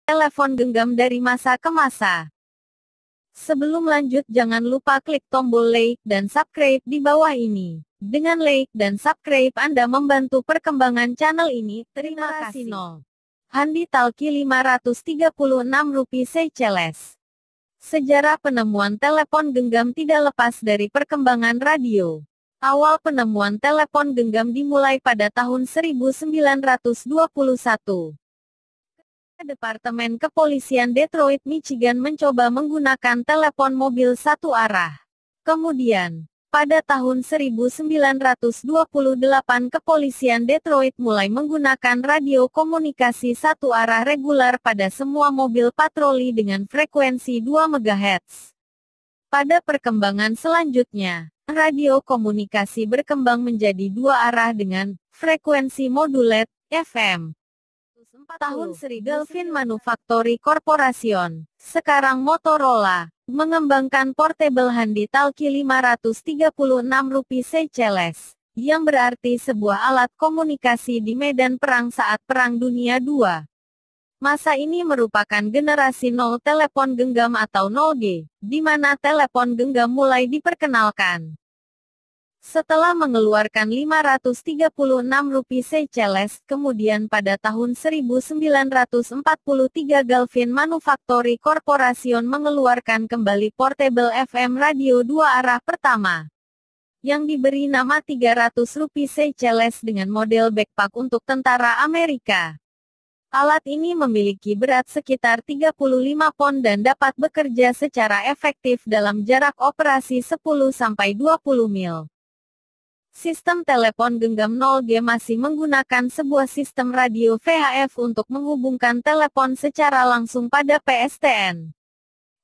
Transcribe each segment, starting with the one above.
telepon genggam dari masa ke masa. Sebelum lanjut jangan lupa klik tombol like dan subscribe di bawah ini. Dengan like dan subscribe Anda membantu perkembangan channel ini. Terima kasih. Handi Talkie 536 rupiah Seychelles. Sejarah penemuan telepon genggam tidak lepas dari perkembangan radio. Awal penemuan telepon genggam dimulai pada tahun 1921. Departemen Kepolisian Detroit, Michigan mencoba menggunakan telepon mobil satu arah. Kemudian, pada tahun 1928 Kepolisian Detroit mulai menggunakan radio komunikasi satu arah reguler pada semua mobil patroli dengan frekuensi 2 MHz. Pada perkembangan selanjutnya, radio komunikasi berkembang menjadi dua arah dengan frekuensi modulate FM. Tahun 1000 Delphin Manufactory Corporation, sekarang Motorola, mengembangkan portable Handi Talkie 536 rupiah Seychelles, yang berarti sebuah alat komunikasi di medan perang saat Perang Dunia II. Masa ini merupakan generasi 0 telepon genggam atau 0G, di mana telepon genggam mulai diperkenalkan. Setelah mengeluarkan 536 rupiah Seychelles, kemudian pada tahun 1943 Delphin Manufactory Corporation mengeluarkan kembali portable FM radio dua arah pertama, yang diberi nama 300 rupiah Seychelles dengan model backpack untuk tentara Amerika. Alat ini memiliki berat sekitar 35 pon dan dapat bekerja secara efektif dalam jarak operasi 10-20 mil. Sistem telepon genggam 0G masih menggunakan sebuah sistem radio VHF untuk menghubungkan telepon secara langsung pada PSTN.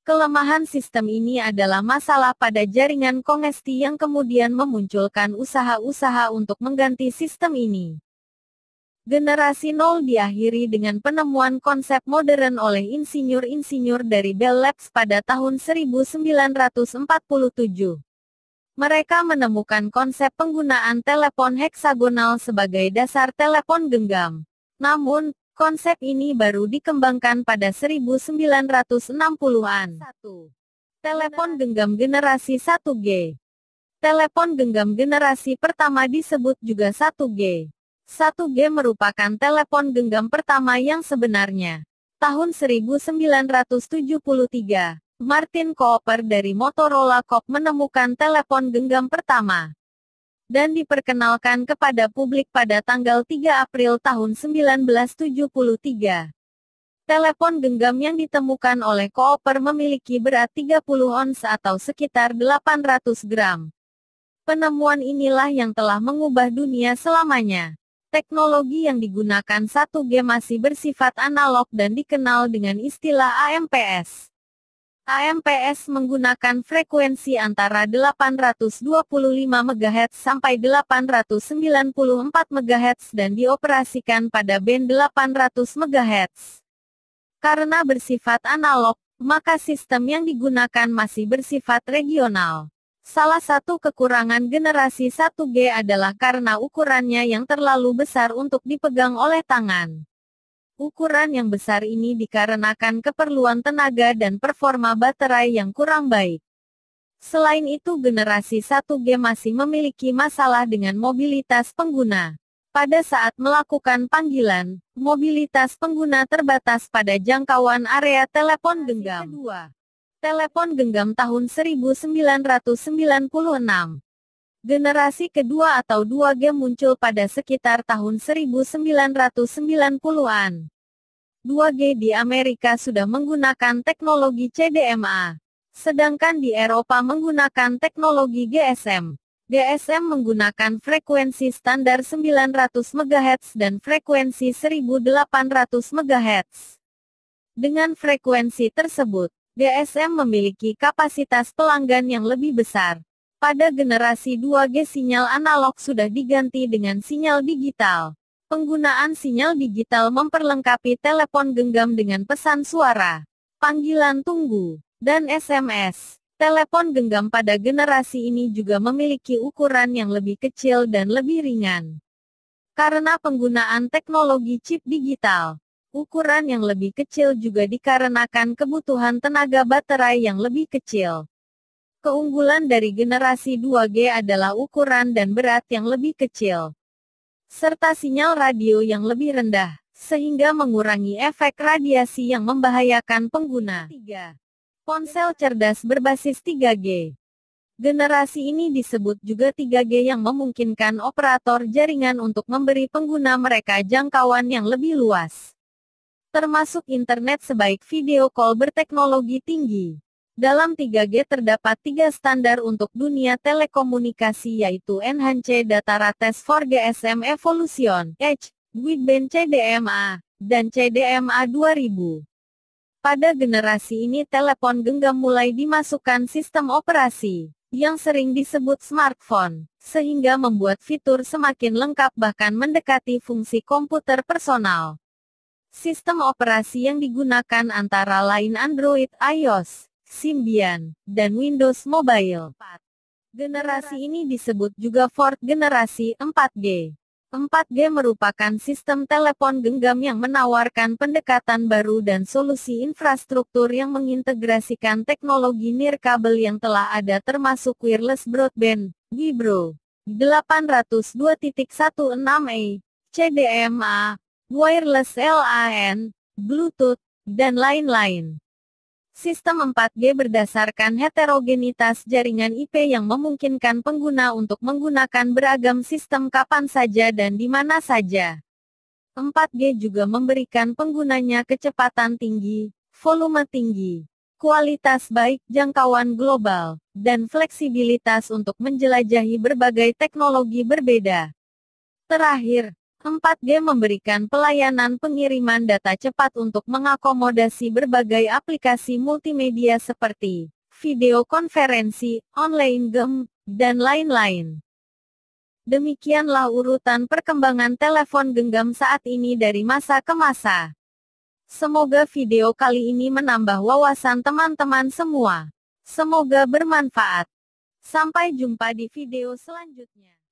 Kelemahan sistem ini adalah masalah pada jaringan kongesti yang kemudian memunculkan usaha-usaha untuk mengganti sistem ini. Generasi 0 diakhiri dengan penemuan konsep modern oleh insinyur-insinyur dari Bell Labs pada tahun 1947. Mereka menemukan konsep penggunaan telepon heksagonal sebagai dasar telepon genggam. Namun, konsep ini baru dikembangkan pada 1960-an. Telepon genggam generasi 1G. Telepon genggam generasi pertama disebut juga 1G. 1G merupakan telepon genggam pertama yang sebenarnya. Tahun 1973. Martin Cooper dari Motorola Corp menemukan telepon genggam pertama dan diperkenalkan kepada publik pada tanggal 3 April tahun 1973. Telepon genggam yang ditemukan oleh Cooper memiliki berat 30 ons atau sekitar 800 gram. Penemuan inilah yang telah mengubah dunia selamanya. Teknologi yang digunakan 1G masih bersifat analog dan dikenal dengan istilah AMPS. AMPS menggunakan frekuensi antara 825 MHz sampai 894 MHz dan dioperasikan pada band 800 MHz. Karena bersifat analog, maka sistem yang digunakan masih bersifat regional. Salah satu kekurangan generasi 1G adalah karena ukurannya yang terlalu besar untuk dipegang oleh tangan. Ukuran yang besar ini dikarenakan keperluan tenaga dan performa baterai yang kurang baik. Selain itu generasi 1G masih memiliki masalah dengan mobilitas pengguna. Pada saat melakukan panggilan, mobilitas pengguna terbatas pada jangkauan area telepon genggam. Telepon genggam tahun 1996. Generasi kedua atau 2G muncul pada sekitar tahun 1990-an. 2G di Amerika sudah menggunakan teknologi CDMA, sedangkan di Eropa menggunakan teknologi GSM. GSM menggunakan frekuensi standar 900 MHz dan frekuensi 1800 MHz. Dengan frekuensi tersebut, GSM memiliki kapasitas pelanggan yang lebih besar. Pada generasi 2G sinyal analog sudah diganti dengan sinyal digital. Penggunaan sinyal digital memperlengkapi telepon genggam dengan pesan suara, panggilan tunggu, dan SMS. Telepon genggam pada generasi ini juga memiliki ukuran yang lebih kecil dan lebih ringan. Karena penggunaan teknologi chip digital, Ukuran yang lebih kecil juga dikarenakan kebutuhan tenaga baterai yang lebih kecil. Keunggulan dari generasi 2G adalah ukuran dan berat yang lebih kecil, serta sinyal radio yang lebih rendah, sehingga mengurangi efek radiasi yang membahayakan pengguna. 3. Ponsel cerdas berbasis 3G. Generasi ini disebut juga 3G yang memungkinkan operator jaringan untuk memberi pengguna mereka jangkauan yang lebih luas, termasuk internet sebaik video call berteknologi tinggi. Dalam 3G terdapat 3 standar untuk dunia telekomunikasi yaitu Enhanced Data Rates for GSM Evolution, EDGE, Wideband CDMA, dan CDMA 2000. Pada generasi ini telepon genggam mulai dimasukkan sistem operasi, yang sering disebut smartphone, sehingga membuat fitur semakin lengkap bahkan mendekati fungsi komputer personal. Sistem operasi yang digunakan antara lain Android, iOS, Symbian, dan Windows Mobile. 4. Generasi ini disebut juga fourth generasi 4G. 4G merupakan sistem telepon genggam yang menawarkan pendekatan baru dan solusi infrastruktur yang mengintegrasikan teknologi nirkabel yang telah ada termasuk wireless broadband, WIBRO, 802.16e, CDMA, wireless LAN, Bluetooth, dan lain-lain. Sistem 4G berdasarkan heterogenitas jaringan IP yang memungkinkan pengguna untuk menggunakan beragam sistem kapan saja dan di mana saja. 4G juga memberikan penggunanya kecepatan tinggi, volume tinggi, kualitas baik, jangkauan global, dan fleksibilitas untuk menjelajahi berbagai teknologi berbeda. Terakhir, 4G memberikan pelayanan pengiriman data cepat untuk mengakomodasi berbagai aplikasi multimedia seperti video konferensi, online game, dan lain-lain. Demikianlah urutan perkembangan telepon genggam saat ini dari masa ke masa. Semoga video kali ini menambah wawasan teman-teman semua. Semoga bermanfaat. Sampai jumpa di video selanjutnya.